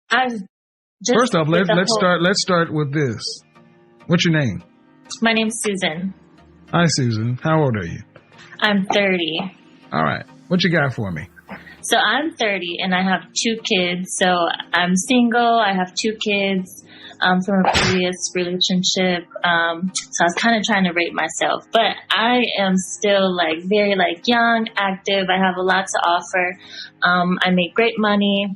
I've just First off, let's start with this. What's your name? My name's Susan. Hi, Susan. How old are you? I'm 30. All right. What you got for me? So I'm 30 and I have 2 kids. So I'm single. I have 2 kids from a previous relationship. So I was kind of trying to rate myself, but I am still like very like young, active. I have a lot to offer. I make great money.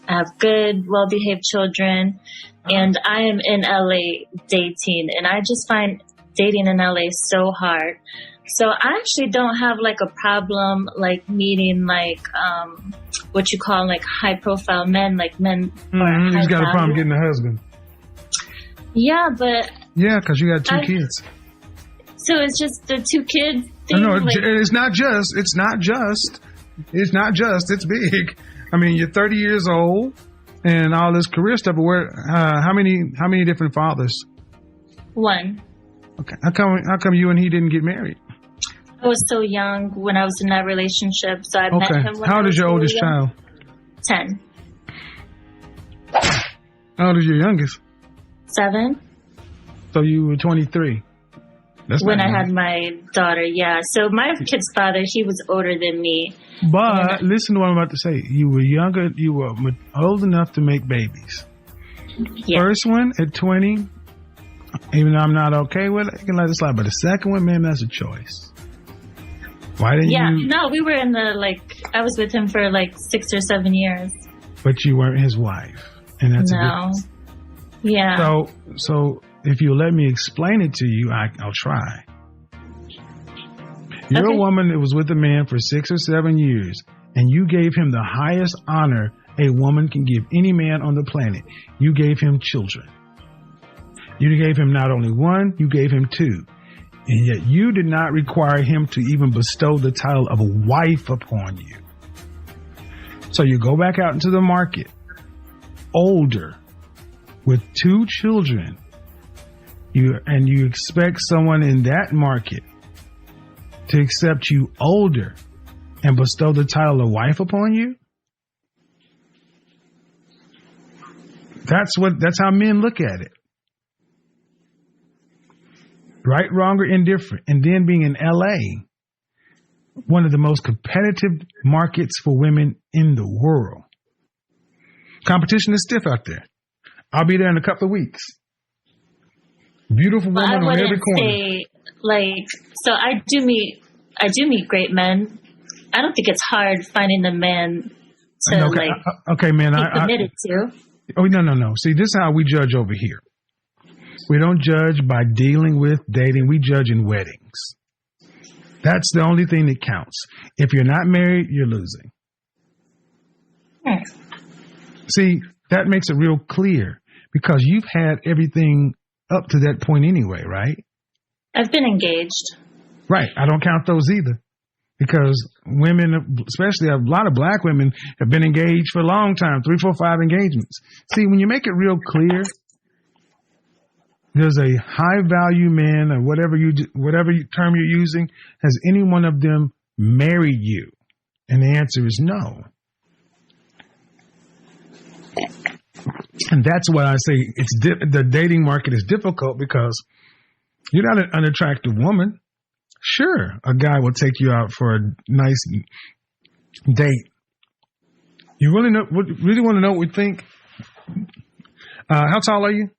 I have good, well-behaved children, and I am in LA dating, and I just find dating in LA so hard. So I actually don't have like a problem like meeting like what you call like high profile men, like men. He's got a problem getting a husband. Yeah, but because you got 2 kids. So it's just the 2 kids thing. No, it's not just. It's big. I mean, you're 30 years old and all this career stuff. But how many different fathers? 1. Okay. How come you and he didn't get married? I was so young when I was in that relationship, so I met him when How old is your oldest child? 10. How old is your youngest? 7. So you were 23. That's when I had my daughter, yeah. So my kid's father, he was older than me. But listen to what I'm about to say. You were younger. You were old enough to make babies. Yeah. First one at 20, even though I'm not okay with it, I can let it slide. But the second one, man, that's a choice. Why didn't you? Yeah, no, we were in I was with him for like 6 or 7 years. But you weren't his wife. And that's a difference. Yeah. So if you let me explain it to you, I'll try. You're a woman that was with a man for 6 or 7 years, and you gave him the highest honor a woman can give any man on the planet. You gave him children. You gave him not only 1, you gave him 2. And yet you did not require him to even bestow the title of a wife upon you. So you go back out into the market, older, with 2 children, and you expect someone in that market to accept you older and bestow the title of wife upon you? That's how men look at it. Right, wrong, or indifferent. And then being in LA, one of the most competitive markets for women in the world. Competition is stiff out there. I'll be there in a couple of weeks. Beautiful woman on every corner. So I do meet great men. I don't think it's hard finding a man to be committed to. Oh, no. See, this is how we judge over here. We don't judge by dealing with dating. We judge in weddings. That's the only thing that counts. If you're not married, you're losing. See, that makes it real clear because you've had everything up to that point anyway, right? I've been engaged. Right. I don't count those either because women, especially a lot of black women, have been engaged for a long time, 3, 4, 5 engagements. See, when you make it real clear, there's a high value man or whatever term you're using. Has any one of them married you? And the answer is no. And that's why I say the dating market is difficult because you're not an unattractive woman. Sure, a guy will take you out for a nice date. You really want to know what we think? How tall are you?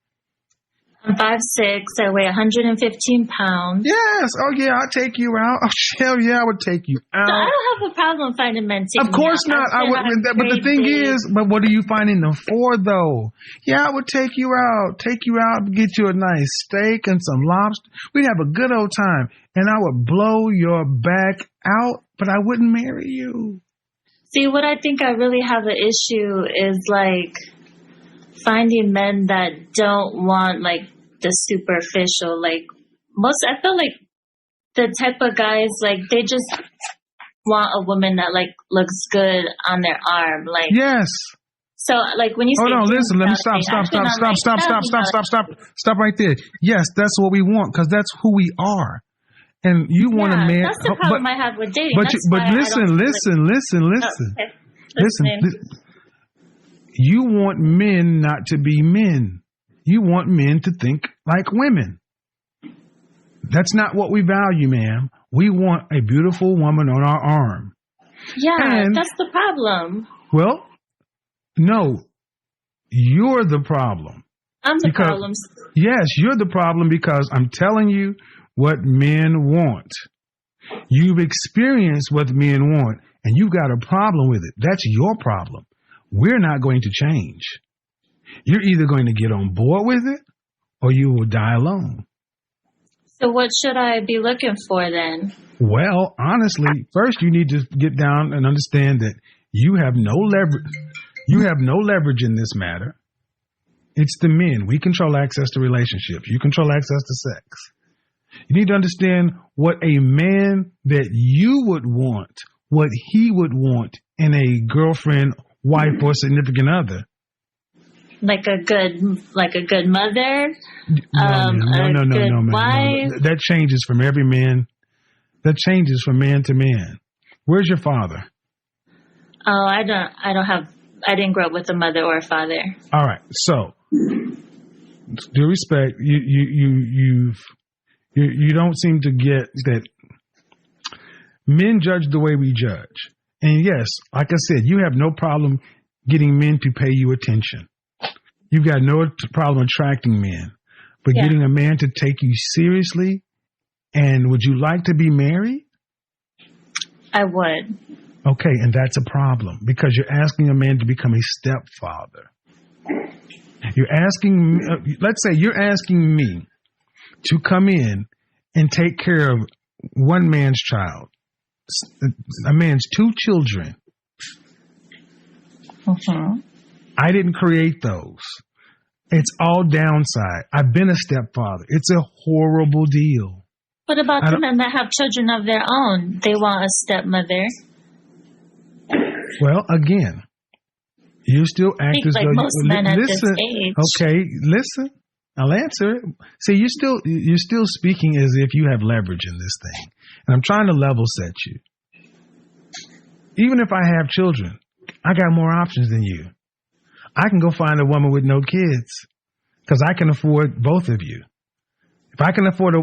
I'm 5'6". I weigh 115 pounds. Yes. Oh, yeah. I'll take you out. Oh, hell yeah, I would take you out. So I don't have a problem finding men taking Of course me out. not. But the thing is, what are you finding them for, though? Yeah, I would take you out. Take you out, get you a nice steak and some lobster. We'd have a good old time. And I would blow your back out, but I wouldn't marry you. See, what I think I really have an issue is, like, finding men that don't want, like, the superficial. Like, I feel like the type of guys, like, they just want a woman that, like, looks good on their arm. Like, yes. So, like, when you say... Hold on, listen, let me stop right there. Yes, that's what we want, because that's who we are. And you want a man... That's the problem I have with dating. But listen. Okay. Listen. you want men not to be men. You want men to think like women. That's not what we value, ma'am. We want a beautiful woman on our arm. Yeah, that's the problem. Well, no, you're the problem. I'm the problem. Yes, you're the problem because I'm telling you what men want. You've experienced what men want, and you've got a problem with it. That's your problem. We're not going to change. You're either going to get on board with it, or you will die alone. So what should I be looking for then? Well, honestly, first you need to get down and understand that you have no leverage. You have no leverage in this matter. It's the men. We control access to relationships. You control access to sex. You need to understand what a man that you would want, what he would want in a girlfriend, wife, or significant other. Like a good mother? No, wife? No. That changes from every man. That changes from man to man. Where's your father? Oh, I didn't grow up with a mother or a father. All right. So, due respect, you don't seem to get that men judge the way we judge. And yes, like I said, you have no problem getting men to pay you attention. You've got no problem attracting men. But getting a man to take you seriously, and would you like to be married? I would. Okay, and that's a problem because you're asking a man to become a stepfather. You're asking, let's say you're asking me to come in and take care of one man's child, a man's two children. Mm-hmm. I didn't create those. It's all downside. I've been a stepfather. It's a horrible deal. What about the men that have children of their own? They want a stepmother. Well, again, you still act as like though most men at this age. Okay, listen. I'll answer it. See, you're still speaking as if you have leverage in this thing, and I'm trying to level set you. Even if I have children, I got more options than you. I can go find a woman with no kids because I can afford both of you. If I can afford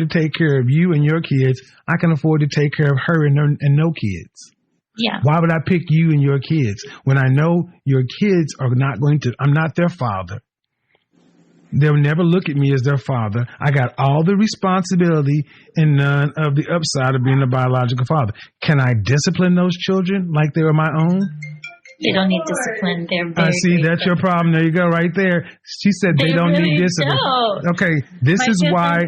to take care of you and your kids, I can afford to take care of her and no kids. Yeah. Why would I pick you and your kids when I know your kids are not going to? I'm not their father. They'll never look at me as their father. I got all the responsibility and none of the upside of being a biological father. Can I discipline those children like they were my own? They don't need discipline. They're very see, that's your problem. There you go, right there. She said they don't really need discipline. Don't. Okay, this is why.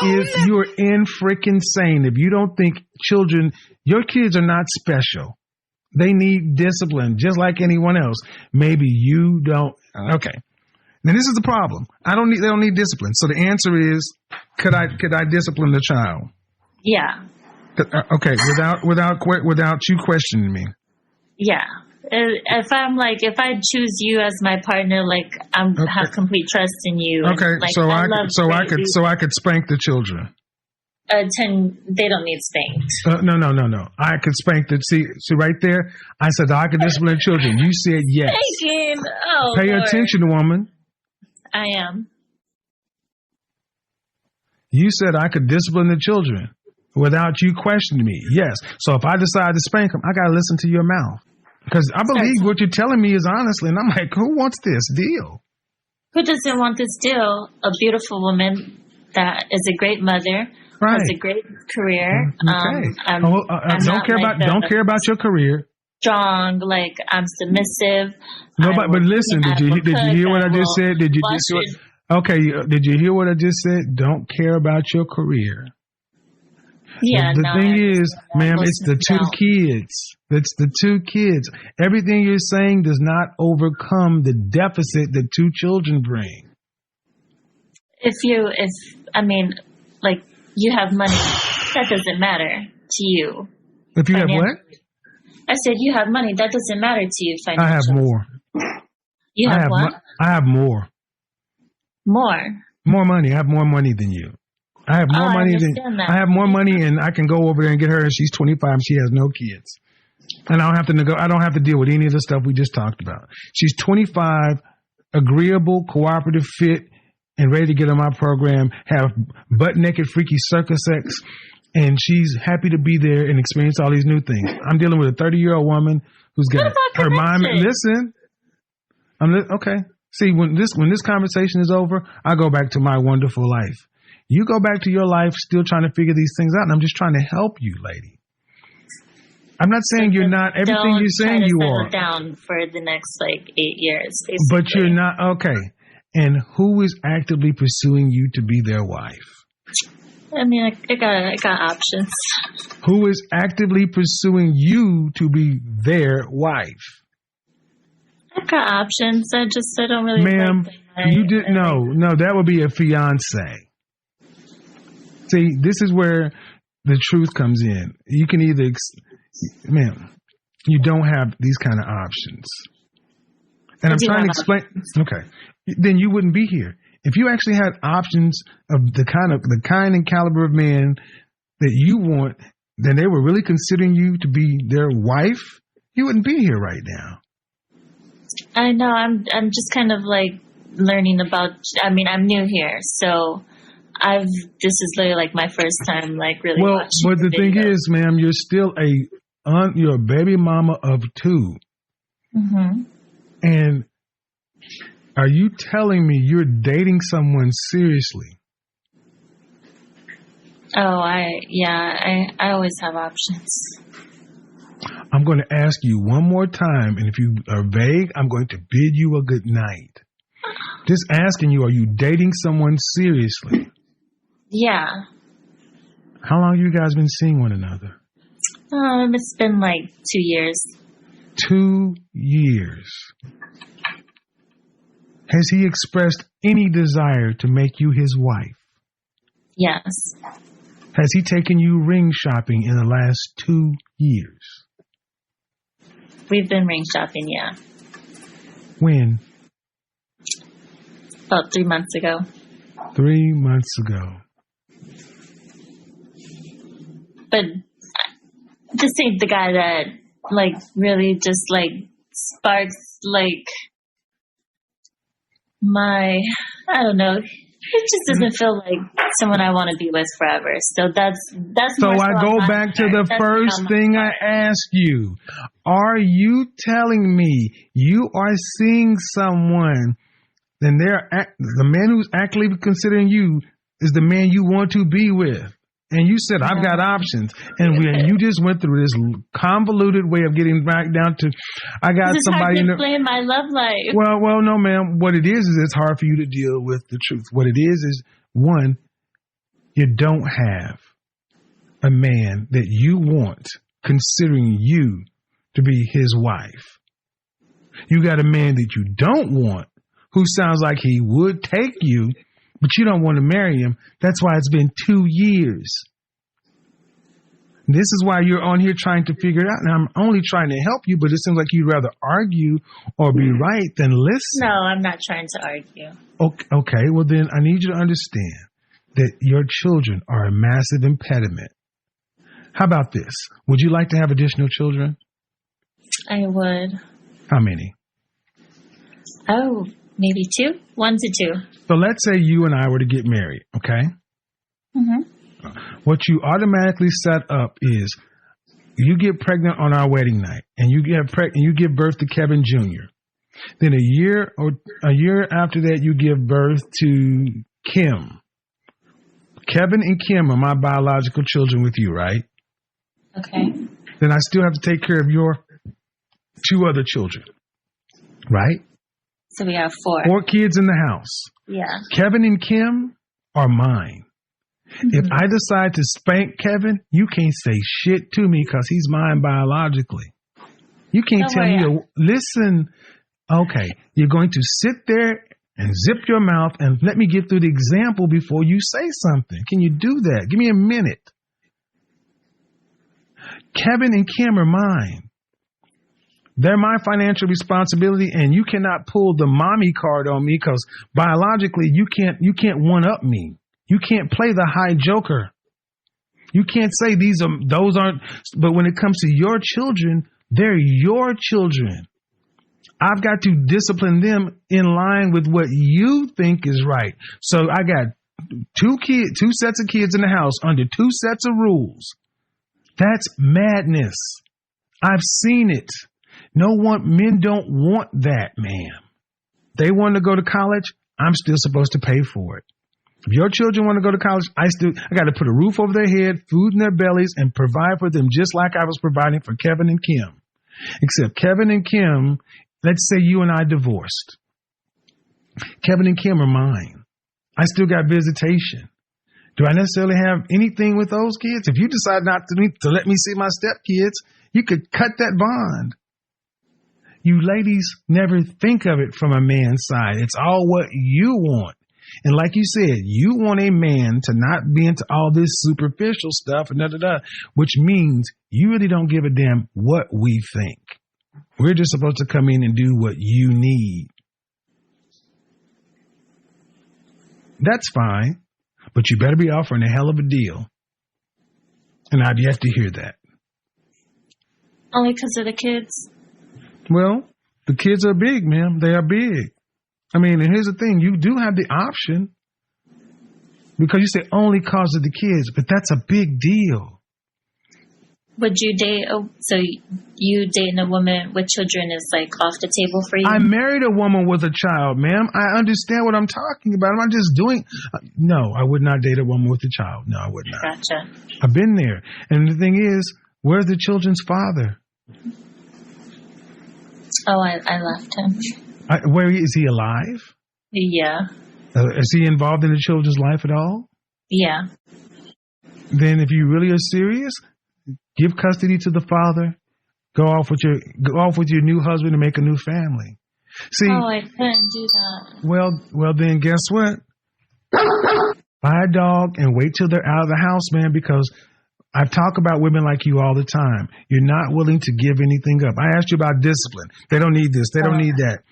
If you're in freaking sane, if you don't think your kids are not special. They need discipline just like anyone else. Maybe you don't. Okay. Now this is the problem. They don't need discipline. So the answer is, could I discipline the child? Yeah. Okay. Without you questioning me. Yeah. If I choose you as my partner, have complete trust in you. Okay. And, I could spank the children. They don't need spanked. No. I could spank the. See right there. I said I could discipline children. You said yes. Spanking. Oh, Pay Lord. attention, woman. I am. You said I could discipline the children without you questioning me. Yes. So if I decide to spank them, I got to listen to your mouth because I believe what you're telling me is honestly. And I'm like, who wants this deal? Who doesn't want this deal? A beautiful woman that is a great mother. Right. Has a great career. Okay. Don't care about your carear. Strong, I'm submissive. But listen, did you hear what I just said? Did you hear what I just said? Don't care about your career. Yeah. The thing is, ma'am, it's the two kids. It's the two kids. Everything you're saying does not overcome the deficit that two children bring. You have money, that doesn't matter to you. If you have what? I said you have money, that doesn't matter to you financially. I have more. You have what? I have more. More? More money. I have more money than you. I have more money than I have more money, and I can go over there and get her, and she's 25 and she has no kids. And I don't have to deal with any of the stuff we just talked about. She's 25, agreeable, cooperative, fit, and ready to get on my program, have butt naked, freaky circus sex, and she's happy to be there and experience all these new things. I'm dealing with a 30-year-old woman who's got her mind. Listen, okay. See, when this conversation is over, I go back to my wonderful life. You go back to your life still trying to figure these things out, and I'm just trying to help you, lady. I'm not saying you're not. Everything you're saying you are. Down for the next 8 years, basically. But you're not. Okay. And who is actively pursuing you to be their wife? I mean, I got options. Who is actively pursuing you to be their wife? I've got options. I don't really. Ma'am, you didn't know. No, that would be a fiance. See, this is where the truth comes in. You can either, ma'am, you don't have these kind of options. And I'm trying to explain. Okay, then you wouldn't be here. If you actually had options of the kind and caliber of man that you want, then they were really considering you to be their wife, you wouldn't be here right now. I know. I'm just kind of learning about. I mean, I'm new here, so this is literally my first time really. Well, watching but the thing video. is, ma'am, you're still you're a baby mama of 2. Mm-hmm. And are you telling me you're dating someone seriously? Oh, I always have options. I'm going to ask you one more time, and if you are vague, I'm going to bid you a good night. Just asking you, are you dating someone seriously? Yeah. How long have you guys been seeing one another? It's been 2 years. 2 years. Has he expressed any desire to make you his wife? Yes. Has he taken you ring shopping in the last 2 years? We've been ring shopping, yeah. When? About 3 months ago. 3 months ago. But this ain't the guy that really just sparks I don't know. It just doesn't feel like someone I want to be with forever. So that's. So I go back to the first thing I asked you. Are you telling me you are seeing someone, then the man who's actively considering you is the man you want to be with? And you said, I've got options. And you just went through this convoluted way of getting back down to, I got somebody. Hard to explain my love life. Well, no, ma'am. What it is it's hard for you to deal with the truth. What it is one, you don't have a man that you want considering you to be his wife. You got a man that you don't want who sounds like he would take you, but you don't want to marry him. That's why it's been 2 years. This is why you're on here trying to figure it out. And I'm only trying to help you, but it seems like you'd rather argue or be right than listen. No, I'm not trying to argue. Okay, well then I need you to understand that your children are a massive impediment. How about this? Would you like to have additional children? I would. How many? Oh, maybe 2. 1 to 2. So let's say you and I were to get married, okay? Mm-hmm. What you automatically set up is you get pregnant on our wedding night, and you give birth to Kevin Jr. Then a year after that, you give birth to Kim. Kevin and Kim are my biological children with you, right? Okay. Then I still have to take care of your 2 other children, right? So we have 4. 4 kids in the house. Yeah. Kevin and Kim are mine. Mm-hmm. If I decide to spank Kevin, you can't say shit to me because he's mine biologically. You can't tell me to listen. Okay, you're going to sit there and zip your mouth and let me get through the example before you say something. Can you do that? Give me a minute. Kevin and Kim are mine. They're my financial responsibility, and you cannot pull the mommy card on me because biologically you can't one up me. You can't play the high joker. You can't say those aren't. But when it comes to your children, They're your children. I've got to discipline them in line with what you think is right. So I got two sets of kids in the house under two sets of rules. That's madness. I've seen it. Men don't want that, ma'am. They want to go to college. I'm still supposed to pay for it. If your children want to go to college, I got to put a roof over their head, food in their bellies, and provide for them just like I was providing for Kevin and Kim. Except Kevin and Kim, let's say you and I divorced. Kevin and Kim are mine. I still got visitation. Do I necessarily have anything with those kids? If you decide not to let me see my stepkids, you could cut that bond. You ladies never think of it from a man's side. It's all what you want. And like you said, you want a man to not be into all this superficial stuff and which means you really don't give a damn what we think. We're just supposed to come in and do what you need. That's fine, but you better be offering a hell of a deal. And I've yet to hear that. Only because of the kids? Well, the kids are big, ma'am. They are big. I mean, and here's the thing. You do have the option because you say only cause of the kids, but that's a big deal. Would you date, so you dating a woman with children is like off the table for you? I married a woman with a child, ma'am. I understand what I'm talking about. I'm just doing, no, I would not date a woman with a child. No, I would not. Gotcha. I've been there. And the thing is, where's the children's father? Oh, I left him. Where is he alive? Yeah. Is he involved in the children's life at all? Yeah. Then if you really are serious, give custody to the father. Go off with your new husband and make a new family. See? Oh, I couldn't do that. Well, then guess what? Buy a dog and wait till they're out of the house, man, because I talk about women like you all the time. You're not willing to give anything up. I asked you about discipline. They don't need this. They don't need that.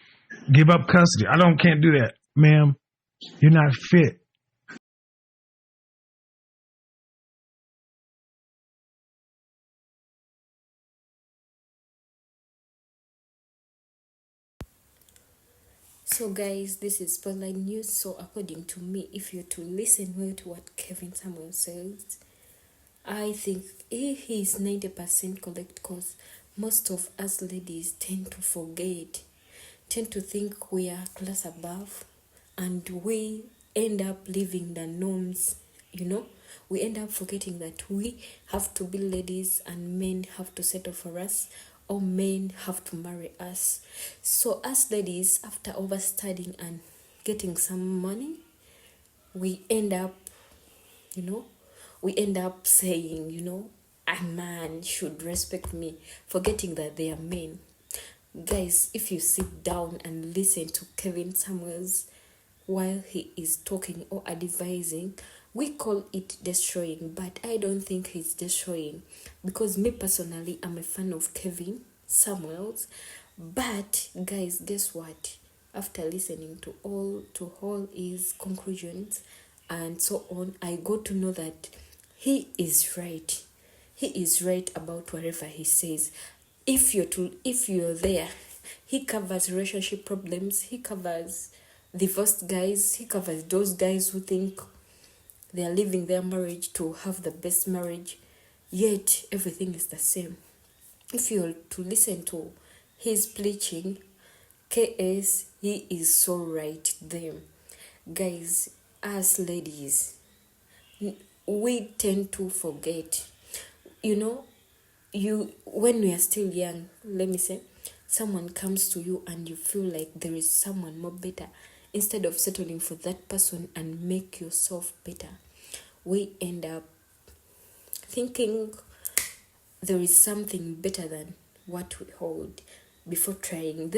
Give up custody. Can't do that. Ma'am, you're not fit. So guys, this is Spotlight News. So according to me, if you're to listen well to what Kevin Samuel says, I think he's 90% correct, because most of us ladies tend to think we are class above, and we end up living the norms, we end up forgetting that we have to be ladies and men have to settle for us, or men have to marry us. So us ladies, after overstudying and getting some money, we end up saying, a man should respect me, forgetting that they are men. Guys, if you sit down and listen to Kevin Samuels while he is talking or advising, we call it destroying, but I don't think he's destroying, because me personally, I'm a fan of Kevin Samuels. But guys, guess what? After listening to all his conclusions and so on, I got to know that he is right. He is right about whatever he says. If you're there, he covers relationship problems, he covers divorced guys, he covers those guys who think they are leaving their marriage to have the best marriage, yet everything is the same. If you're to listen to his preaching, KS, he is so right there. Guys, as ladies, we tend to forget, when we are still young, let me say, someone comes to you and you feel like there is someone more better. Instead of settling for that person and make yourself better, we end up thinking there is something better than what we hold before trying.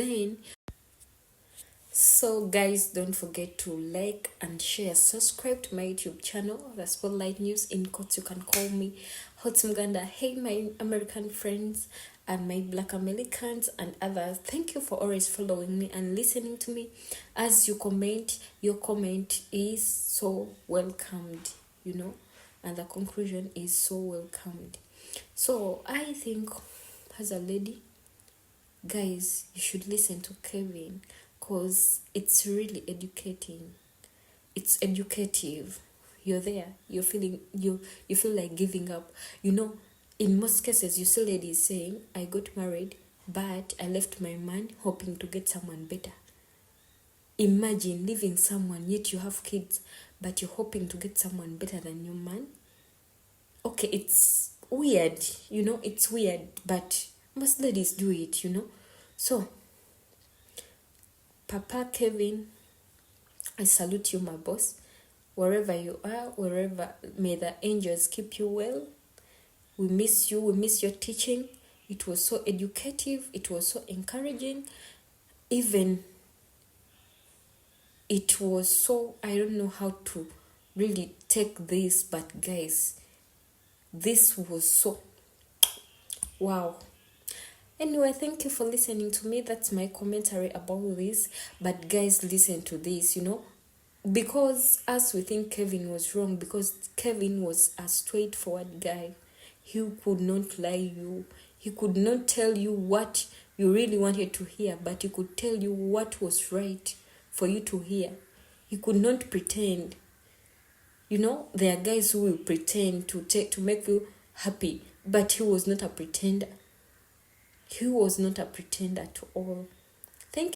So guys, don't forget to like and share, subscribe to my YouTube channel, the Spotlight News. In quotes, you can call me Hot Muganda. Hey my American friends and my Black Americans and others, thank you for always following me and listening to me. As you comment, your comment is so welcomed, and the conclusion is so welcomed. So I think, as a lady, Guys, you should listen to Kevin, because it's really educating. It's educative. You're there, you're feeling, you feel like giving up. In most cases you see ladies saying, I got married, but I left my man hoping to get someone better. Imagine leaving someone, yet you have kids, but you're hoping to get someone better than your man. Okay, it's weird, it's weird, but most ladies do it, So, Papa Kevin, I salute you, my boss. Wherever you are, may the angels keep you well. We miss you, we miss your teaching. It was so educative, it was so encouraging. Even it was so, I don't know how to really take this, but guys, this was so wow. Anyway, thank you for listening to me. That's my commentary about this. But guys, listen to this, because as we think Kevin was wrong, because Kevin was a straightforward guy. He could not lie you. He could not tell you what you really wanted to hear, but he could tell you what was right for you to hear. He could not pretend. There are guys who will pretend to make you happy, but he was not a pretender. He was not a pretender at all.